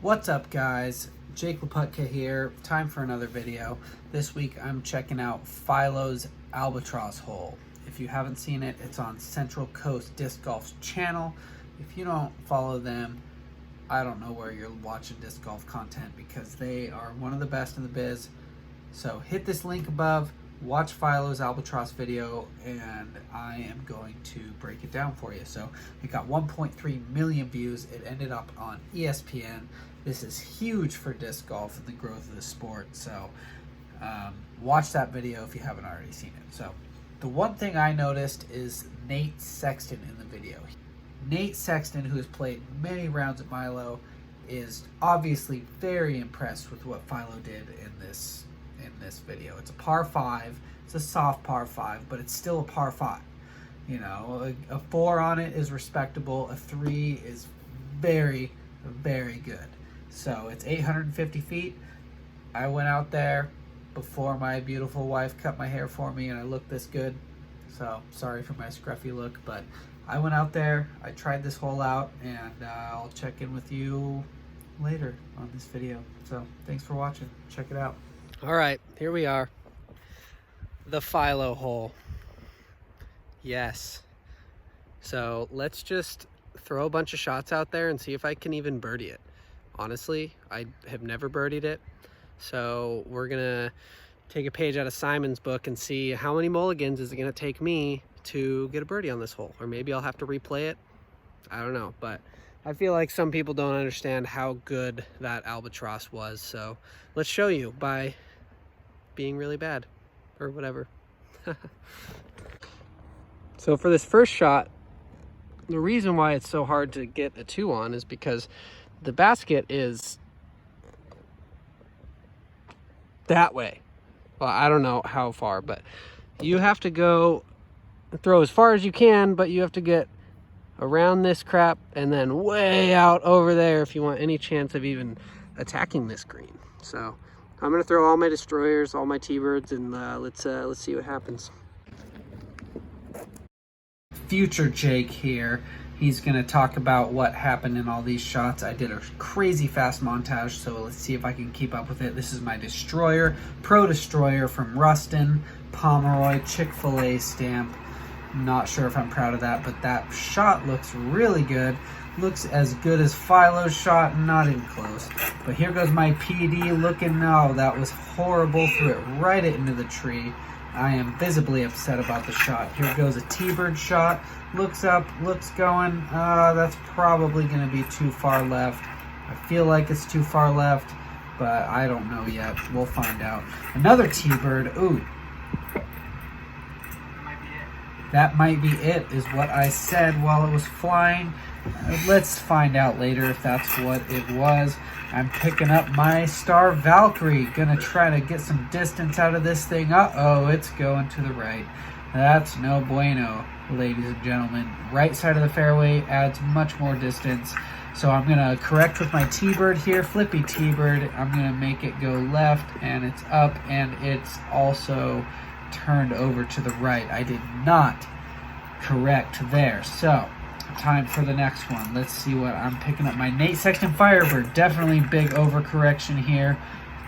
What's up, guys? Jake LaPutka here. Time for another video. This week I'm checking out Philo's Albatross hole. If you haven't seen it, it's on Central Coast Disc Golf's channel. If you don't follow them, I don't know where you're watching disc golf content because they are one of the best in the biz. So hit this link above, watch Philo's Albatross video, and I am going to break it down for you. So it got 1.3 million views. It ended up on ESPN. This is huge for disc golf and the growth of the sport. So watch that video if you haven't already seen it. So the one thing I noticed is Nate Sexton in the video. Nate Sexton, who has played many rounds at Milo, is obviously very impressed with what Philo did in this video. It's a par 5. It's a soft par 5, but it's still a par 5. You know, a 4 on it is respectable. A 3 is very, very good. So it's 850 feet. I went out there before my beautiful wife cut my hair for me and I looked this good. So sorry for my scruffy look, but I went out there, I tried this hole out, and I'll check in with you later on this video. So thanks for watching. Check it out. All right, here we are. The Philo hole. Yes. So let's just throw a bunch of shots out there and see if I can even birdie it. Honestly, I have never birdied it. So we're gonna take a page out of Simon's book and see how many mulligans is it gonna take me to get a birdie on this hole. Or maybe I'll have to replay it. I don't know, but I feel like some people don't understand how good that Albatross was. So let's show you by being really bad or whatever. So for this first shot, the reason why it's so hard to get a 2 on is because the basket is that way. Well, I don't know how far, but you have to go throw as far as you can, but you have to get around this crap and then way out over there if you want any chance of even attacking this green. So I'm gonna throw all my destroyers, all my T-birds, and let's see what happens. Future Jake here. He's gonna talk about what happened in all these shots. I did a crazy fast montage, so let's see if I can keep up with it. This is my destroyer, Pro Destroyer from Ruston, Pomeroy, Chick-fil-A stamp. Not sure if I'm proud of that, but that shot looks really good. Looks as good as Philo's shot, not even close. But here goes my PD looking, oh, that was horrible. Threw it right into the tree. I am visibly upset about the shot. Here goes a T-bird shot. Looks up, looks going. That's probably going to be too far left. I feel like it's too far left, but I don't know yet. We'll find out. Another T-bird. Ooh. That might be it, is what I said while it was flying. Let's find out later if that's what it was. I'm picking up my Star Valkyrie. Gonna try to get some distance out of this thing. Uh-oh, it's going to the right. That's no bueno, ladies and gentlemen. Right side of the fairway adds much more distance. So I'm gonna correct with my T-bird here, flippy T-bird. I'm gonna make it go left, and it's up, and it's also turned over to the right. I did not correct there. So time for the next one. Let's see what I'm picking up. My Nate Sexton Firebird. Definitely big overcorrection here.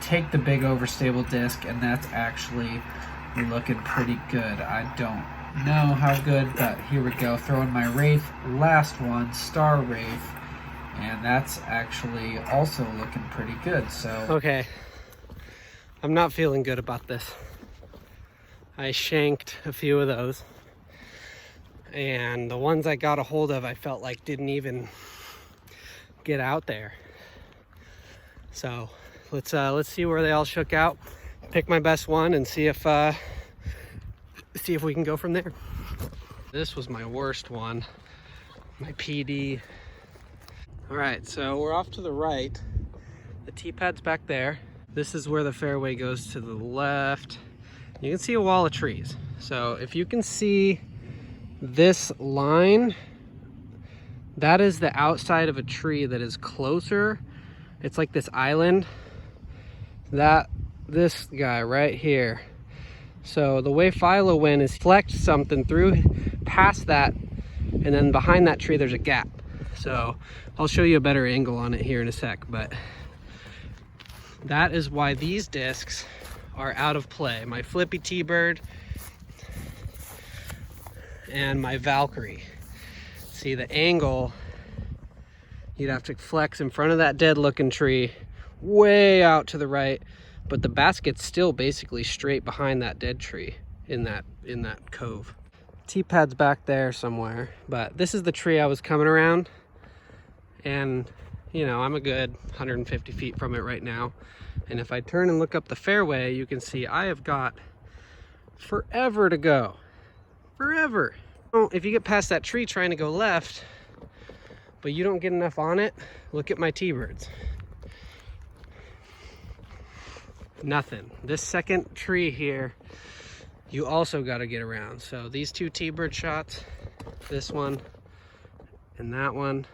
Take the big overstable disc, and that's actually looking pretty good. I don't know how good, but here we go. Throwing my Wraith. Last one, Star Wraith. And that's actually also looking pretty good. So okay, I'm not feeling good about this. I shanked a few of those, and the ones I got a hold of I felt like didn't even get out there. So let's see where they all shook out, pick my best one, and see if we can go from there. This was my worst one, my PD. All right, so we're off to the right. The tee pad's back there. This is where the fairway goes to the left. You can see a wall of trees. So if you can see this line, that is the outside of a tree that is closer. It's like this island. This guy right here. So the way Philo went is flex something through past that, and then behind that tree there's a gap. So I'll show you a better angle on it here in a sec, but that is why these discs are out of play. My Flippy T-Bird and my Valkyrie. See the angle, you'd have to flex in front of that dead looking tree way out to the right, but the basket's still basically straight behind that dead tree in that cove. T-pad's back there somewhere, but this is the tree I was coming around, and you know, I'm a good 150 feet from it right now. And if I turn and look up the fairway, you can see I have got forever to go. Forever. If you get past that tree trying to go left, but you don't get enough on it, look at my T-birds. Nothing. This second tree here, you also got to get around. So these two T-bird shots, this one and that one,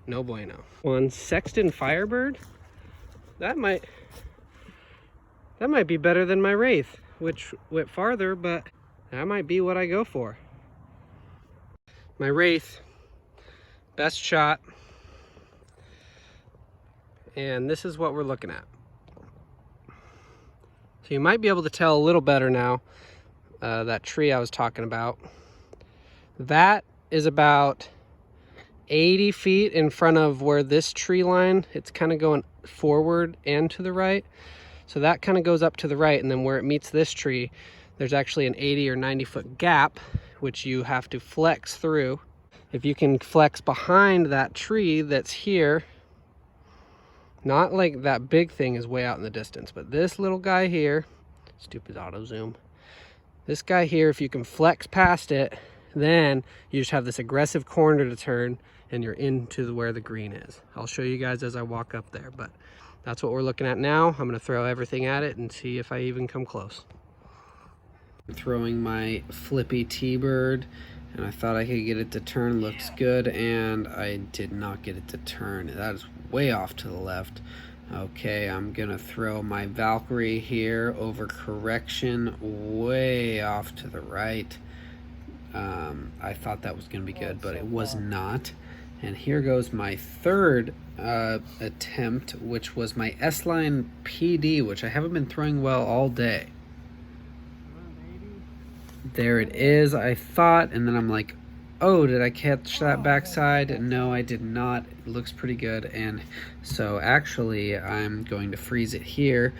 no bueno. One Sexton Firebird, that might be better than my Wraith, which went farther, but that might be what I go for. My Wraith, best shot, and this is what we're looking at. So you might be able to tell a little better now, that tree I was talking about. That is about 80 feet in front of where this tree line, it's kind of going forward and to the right. So that kind of goes up to the right, and then where it meets this tree, there's actually an 80 or 90 foot gap, which you have to flex through. If you can flex behind that tree that's here, not like that big thing is way out in the distance, but this little guy here, stupid auto zoom, this guy here, if you can flex past it, then you just have this aggressive corner to turn and you're into where the green is. I'll show you guys as I walk up there, but that's what we're looking at now. I'm gonna throw everything at it and see if I even come close. Throwing my Flippy T-Bird, and I thought I could get it to turn. Looks good, and I did not get it to turn. That is way off to the left. Okay, I'm gonna throw my Valkyrie here over correction, way off to the right. I thought that was gonna be good, but it was not. And here goes my third attempt, which was my S-Line PD, which I haven't been throwing well all day. There it is, I thought, and then I'm like, oh, did I catch that backside? No, I did not. It looks pretty good. And so actually I'm going to freeze it here,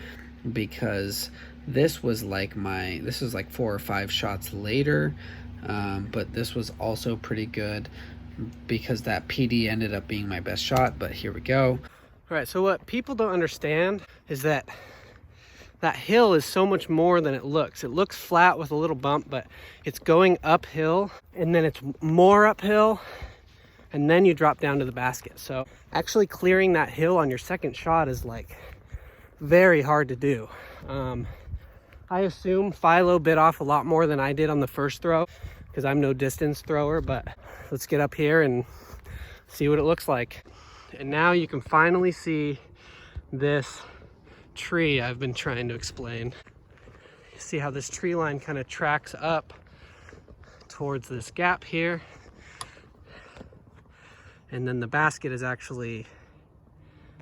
because this was like 4 or 5 shots later, but this was also pretty good because that PD ended up being my best shot. But here we go. All right, so what people don't understand is that that hill is so much more than it looks. It looks flat with a little bump, but it's going uphill, and then it's more uphill, and then you drop down to the basket. So actually clearing that hill on your second shot is like very hard to do. I assume Philo bit off a lot more than I did on the first throw, because I'm no distance thrower, but let's get up here and see what it looks like. And now you can finally see this tree I've been trying to explain. See how this tree line kind of tracks up towards this gap here, and then the basket is actually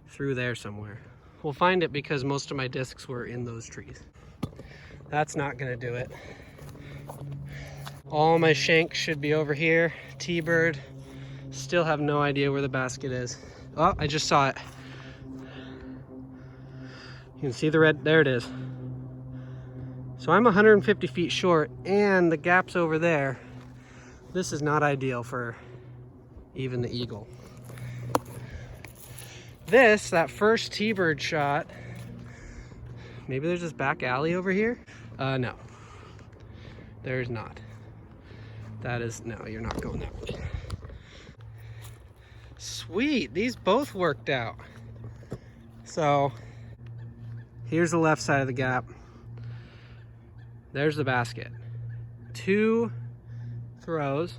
through there somewhere. We'll find it because most of my discs were in those trees. That's not gonna do it. All my shanks should be over here. T-bird, still have no idea where the basket is. Oh, I just saw it. You can see the red, there it is. So I'm 150 feet short, and the gap's over there. This is not ideal for even the eagle. That first T-bird shot, maybe there's this back alley over here? No, there's not. That is, no, you're not going that way. Sweet, these both worked out. So here's the left side of the gap. There's the basket. 2 throws.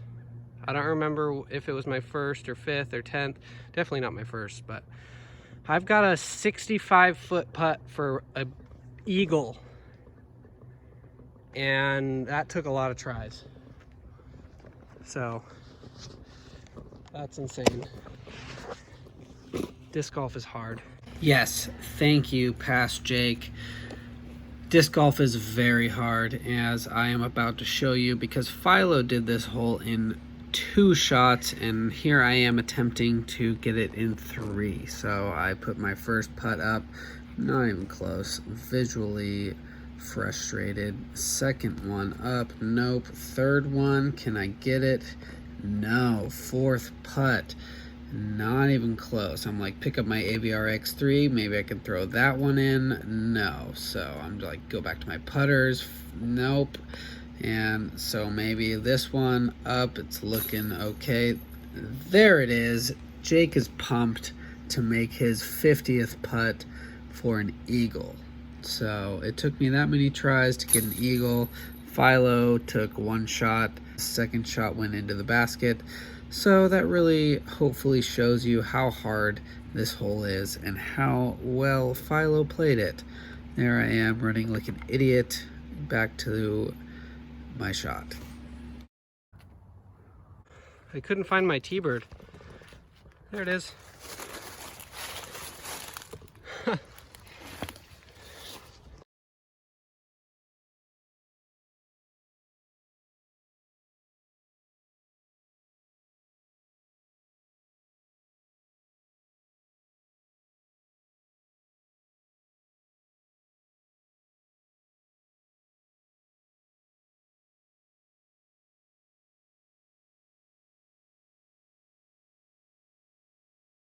I don't remember if it was my first or 5th or 10th. Definitely not my first, but I've got a 65-foot putt for an eagle, and that took a lot of tries. So that's insane. Disc golf is hard. Yes, thank you, Past Jake. Disc golf is very hard, as I am about to show you, because Philo did this hole in 2 shots, and here I am attempting to get it in 3. So I put my first putt up, not even close, visually frustrated. Second one up, nope. Third one, can I get it? No. Fourth putt, not even close. I'm like, pick up my AVR X3, maybe I can throw that one in. No. So I'm like, go back to my putters. Nope. And so maybe this one up, it's looking okay. There it is. Jake is pumped to make his 50th putt for an eagle. So it took me that many tries to get an eagle. Philo took 1 shot. Second shot went into the basket. So that really hopefully shows you how hard this hole is and how well Philo played it. There I am running like an idiot back to my shot. I couldn't find my T-bird. There it is.